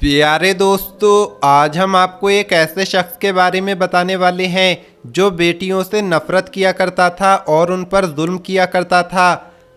प्यारे दोस्तों, आज हम आपको एक ऐसे शख्स के बारे में बताने वाले हैं जो बेटियों से नफरत किया करता था और उन पर जुल्म किया करता था।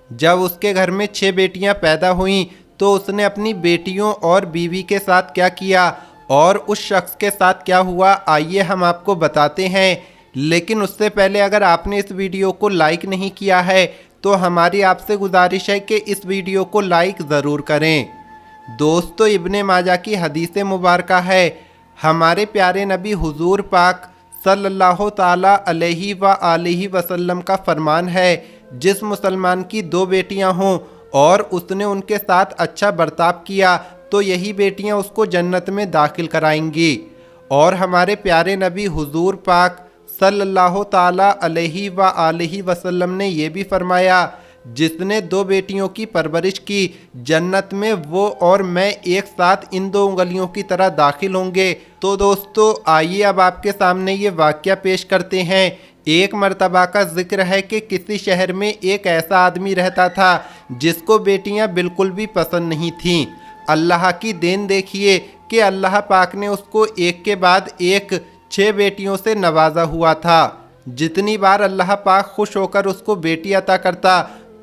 जब उसके घर में 6 बेटियां पैदा हुईं तो उसने अपनी बेटियों और बीवी के साथ क्या किया और उस शख्स के साथ क्या हुआ, आइए हम आपको बताते हैं। लेकिन उससे पहले अगर आपने इस वीडियो को लाइक नहीं किया है तो हमारी आपसे गुजारिश है कि इस वीडियो को लाइक ज़रूर करें। दोस्तों, इब्ने माजा की हदीस मुबारका है, हमारे प्यारे नबी हुजूर पाक सल्लल्लाहु ताला अलैहि व आलिहि वसल्लम का फरमान है, जिस मुसलमान की 2 बेटियां हों और उसने उनके साथ अच्छा बर्ताव किया तो यही बेटियां उसको जन्नत में दाखिल कराएंगी। और हमारे प्यारे नबी हुजूर पाक सल्लल्लाहु ताला अलैहि व आलिहि वसल्लम ने ये भी फरमाया, जिसने 2 बेटियों की परवरिश की, जन्नत में वो और मैं एक साथ इन 2 उंगलियों की तरह दाखिल होंगे। तो दोस्तों, आइए अब आपके सामने ये वाक़या पेश करते हैं। एक मर्तबा का जिक्र है कि किसी शहर में एक ऐसा आदमी रहता था जिसको बेटियां बिल्कुल भी पसंद नहीं थीं। अल्लाह की देन देखिए कि अल्लाह पाक ने उसको एक के बाद एक 6 बेटियों से नवाजा हुआ था। जितनी बार अल्लाह पाक खुश होकर उसको बेटी अता करता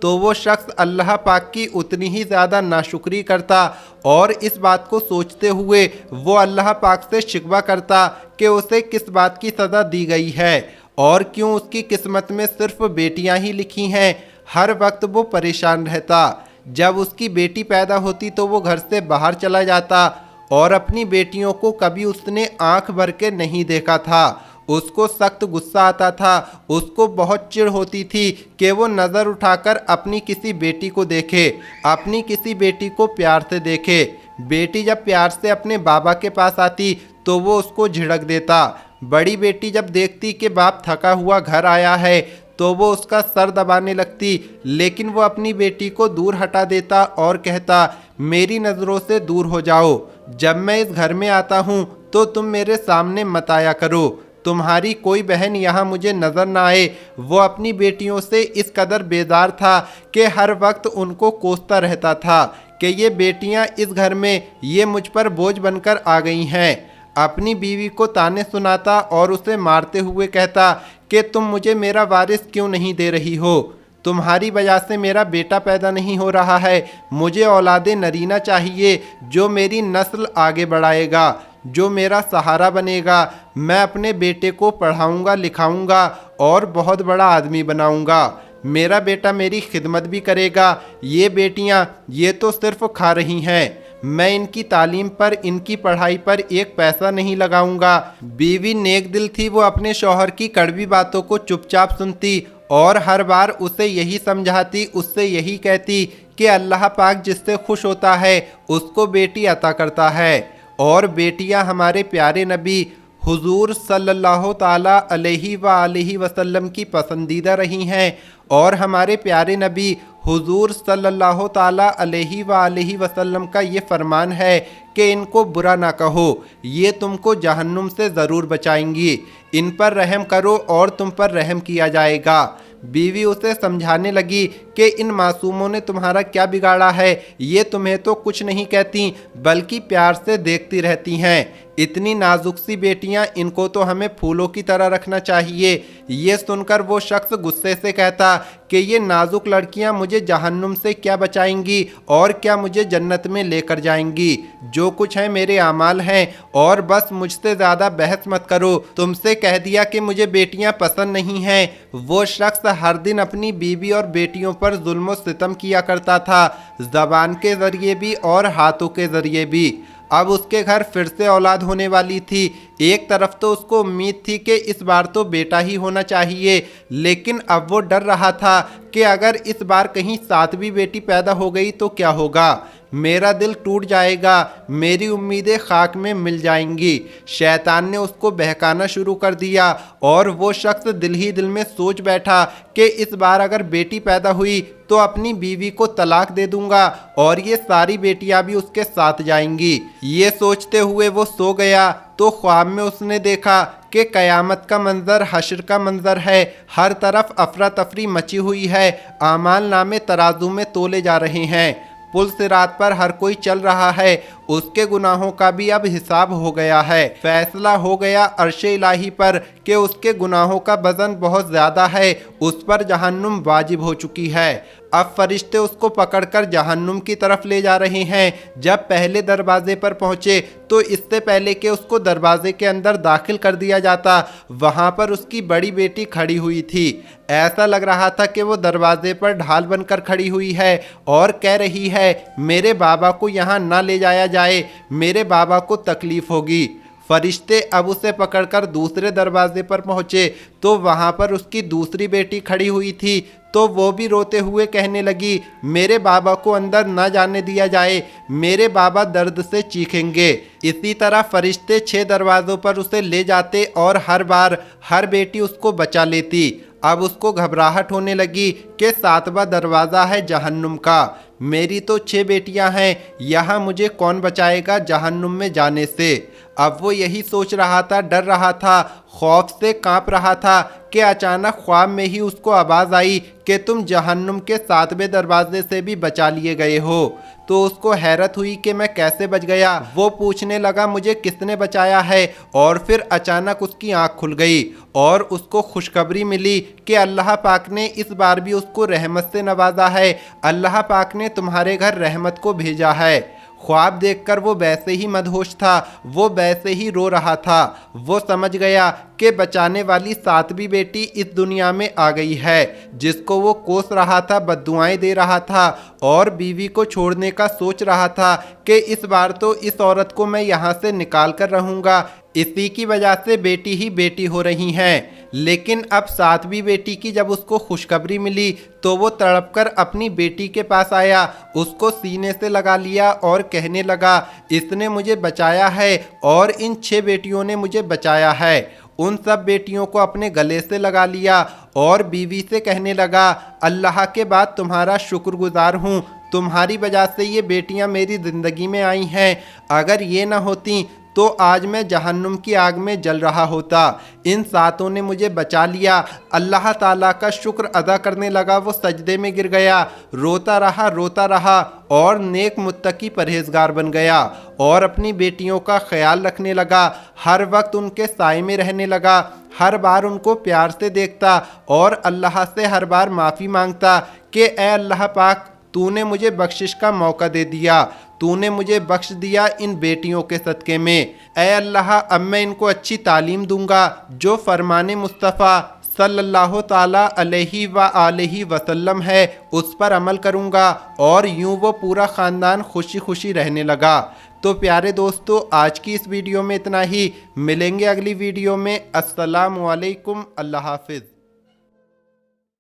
तो वो शख्स अल्लाह पाक की उतनी ही ज़्यादा नाशुक्री करता और इस बात को सोचते हुए वो अल्लाह पाक से शिकवा करता कि उसे किस बात की सज़ा दी गई है और क्यों उसकी किस्मत में सिर्फ बेटियां ही लिखी हैं। हर वक्त वो परेशान रहता। जब उसकी बेटी पैदा होती तो वो घर से बाहर चला जाता और अपनी बेटियों को कभी उसने आंख भर के नहीं देखा था। उसको सख्त गुस्सा आता था, उसको बहुत चिढ़ होती थी कि वो नज़र उठाकर अपनी किसी बेटी को देखे, अपनी किसी बेटी को प्यार से देखे। बेटी जब प्यार से अपने बाबा के पास आती तो वो उसको झिड़क देता। बड़ी बेटी जब देखती कि बाप थका हुआ घर आया है तो वो उसका सर दबाने लगती, लेकिन वो अपनी बेटी को दूर हटा देता और कहता, मेरी नज़रों से दूर हो जाओ, जब मैं इस घर में आता हूँ तो तुम मेरे सामने मत आया करो, तुम्हारी कोई बहन यहाँ मुझे नज़र ना आए। वो अपनी बेटियों से इस कदर बेजार था कि हर वक्त उनको कोसता रहता था कि ये बेटियाँ इस घर में ये मुझ पर बोझ बनकर आ गई हैं। अपनी बीवी को ताने सुनाता और उसे मारते हुए कहता कि तुम मुझे मेरा वारिस क्यों नहीं दे रही हो, तुम्हारी वजह से मेरा बेटा पैदा नहीं हो रहा है, मुझे औलादे नरीना चाहिए जो मेरी नस्ल आगे बढ़ाएगा, जो मेरा सहारा बनेगा। मैं अपने बेटे को पढ़ाऊंगा लिखाऊंगा और बहुत बड़ा आदमी बनाऊंगा, मेरा बेटा मेरी खिदमत भी करेगा। ये बेटियां ये तो सिर्फ खा रही हैं, मैं इनकी तालीम पर इनकी पढ़ाई पर एक पैसा नहीं लगाऊंगा। बीवी नेक दिल थी, वो अपने शौहर की कड़वी बातों को चुपचाप सुनती और हर बार उसे यही समझाती, उससे यही कहती कि अल्लाह पाक जिससे खुश होता है उसको बेटी अता करता है। और बेटियां हमारे प्यारे नबी हुजूर सल्लल्लाहु ताला अलैहि व आलिहि वसल्लम की पसंदीदा रही हैं और हमारे प्यारे नबी हुजूर सल्लल्लाहु ताला अलैहि व आलिहि वसल्लम का ये फरमान है कि इनको बुरा ना कहो, ये तुमको जहन्नुम से ज़रूर बचाएंगी, इन पर रहम करो और तुम पर रहम किया जाएगा। बीवी उसे समझाने लगी कि इन मासूमों ने तुम्हारा क्या बिगाड़ा है, ये तुम्हें तो कुछ नहीं कहती बल्कि प्यार से देखती रहती हैं। इतनी नाजुक सी बेटियां, इनको तो हमें फूलों की तरह रखना चाहिए। ये सुनकर वो शख्स गुस्से से कहता कि ये नाजुक लड़कियां मुझे जहन्नुम से क्या बचाएंगी और क्या मुझे जन्नत में लेकर जाएंगी। जो कुछ है मेरे आमाल हैं और बस मुझसे ज़्यादा बहस मत करो। तुमसे कह दिया कि मुझे बेटियां पसंद नहीं हैं। वो शख्स हर दिन अपनी बीवी और बेटियों पर जुल्म और सितम किया करता था, ज़बान के ज़रिए भी और हाथों के ज़रिए भी। अब उसके घर फिर से औलाद होने वाली थी। एक तरफ तो उसको उम्मीद थी कि इस बार तो बेटा ही होना चाहिए, लेकिन अब वो डर रहा था कि अगर इस बार कहीं 7वीं बेटी पैदा हो गई तो क्या होगा, मेरा दिल टूट जाएगा, मेरी उम्मीदें खाक में मिल जाएंगी। शैतान ने उसको बहकाना शुरू कर दिया और वो शख्स दिल ही दिल में सोच बैठा कि इस बार अगर बेटी पैदा हुई तो अपनी बीवी को तलाक दे दूंगा और ये सारी बेटियां भी उसके साथ जाएंगी। ये सोचते हुए वो सो गया तो ख्वाब में उसने देखा कि क़यामत का मंजर हश्र का मंजर है। हर तरफ अफरा तफरी मची हुई है, आमाल नामे तराजू में तोले जा रहे हैं। पुल सिरात पर हर कोई चल रहा है, उसके गुनाहों का भी अब हिसाब हो गया है। फैसला हो गया अर्शे इलाही पर कि उसके गुनाहों का वजन बहुत ज़्यादा है, उस पर जहन्नुम वाजिब हो चुकी है। अब फरिश्ते उसको पकड़कर जहन्नुम की तरफ ले जा रहे हैं। जब पहले दरवाजे पर पहुंचे तो इससे पहले कि उसको दरवाजे के अंदर दाखिल कर दिया जाता, वहां पर उसकी बड़ी बेटी खड़ी हुई थी। ऐसा लग रहा था कि वो दरवाजे पर ढाल बनकर खड़ी हुई है और कह रही है, मेरे बाबा को यहाँ ना ले जाया जाए, मेरे बाबा को तकलीफ होगी। फरिश्ते अब उसे पकड़कर दूसरे दरवाजे पर पहुंचे तो वहां पर उसकी दूसरी बेटी खड़ी हुई थी, तो वो भी रोते हुए कहने लगी, मेरे बाबा को अंदर न जाने दिया जाए, मेरे बाबा दर्द से चीखेंगे। इसी तरह फरिश्ते 6 दरवाज़ों पर उसे ले जाते और हर बार हर बेटी उसको बचा लेती। अब उसको घबराहट होने लगी कि 7वां दरवाज़ा है जहन्नुम का, मेरी तो 6 बेटियां हैं, यहाँ मुझे कौन बचाएगा जहन्नुम में जाने से। अब वो यही सोच रहा था, डर रहा था, खौफ से कांप रहा था कि अचानक ख्वाब में ही उसको आवाज़ आई कि तुम जहन्नुम के 7वें दरवाजे से भी बचा लिए गए हो। तो उसको हैरत हुई कि मैं कैसे बच गया। वो पूछने लगा मुझे किसने बचाया है, और फिर अचानक उसकी आंख खुल गई और उसको खुशखबरी मिली कि अल्लाह पाक ने इस बार भी उसको रहमत से नवाजा है, अल्लाह पाक ने तुम्हारे घर रहमत को भेजा है। ख्वाब देखकर वो वैसे ही मदहोश था, वो वैसे ही रो रहा था। वो समझ गया कि बचाने वाली 7वीं बेटी इस दुनिया में आ गई है, जिसको वो कोस रहा था, बद्दुआएं दे रहा था और बीवी को छोड़ने का सोच रहा था कि इस बार तो इस औरत को मैं यहाँ से निकाल कर रहूँगा। इसी की वजह से बेटी ही बेटी हो रही हैं। लेकिन अब 7वीं बेटी की जब उसको खुशखबरी मिली तो वो तड़पकर अपनी बेटी के पास आया, उसको सीने से लगा लिया और कहने लगा, इसने मुझे बचाया है और इन 6 बेटियों ने मुझे बचाया है। उन सब बेटियों को अपने गले से लगा लिया और बीवी से कहने लगा, अल्लाह के बाद तुम्हारा शुक्रगुजार हूँ, तुम्हारी वजह से ये बेटियाँ मेरी ज़िंदगी में आई हैं, अगर ये ना होती तो आज मैं जहन्नुम की आग में जल रहा होता। इन 7 ने मुझे बचा लिया। अल्लाह ताला का शुक्र अदा करने लगा। वो सजदे में गिर गया, रोता रहा और नेक मुत्तकी परहेजगार बन गया और अपनी बेटियों का ख्याल रखने लगा। हर वक्त उनके साए में रहने लगा, हर बार उनको प्यार से देखता और अल्लाह से हर बार माफ़ी मांगता कि ए अल्लाह पाक, तूने मुझे बख्शिश का मौका दे दिया, तूने मुझे बख्श दिया इन बेटियों के सदक़े में। ऐ अल्लाह, अब मैं इनको अच्छी तालीम दूंगा, जो फरमाने मुस्तफ़ा सल्लल्लाहु ताला अलैहि व आलिहि वसल्लम है उस पर अमल करूंगा। और यूं वो पूरा ख़ानदान खुशी खुशी रहने लगा। तो प्यारे दोस्तों, आज की इस वीडियो में इतना ही। मिलेंगे अगली वीडियो में। अस्सलामु अलैकुम, अल्लाह हाफिज़।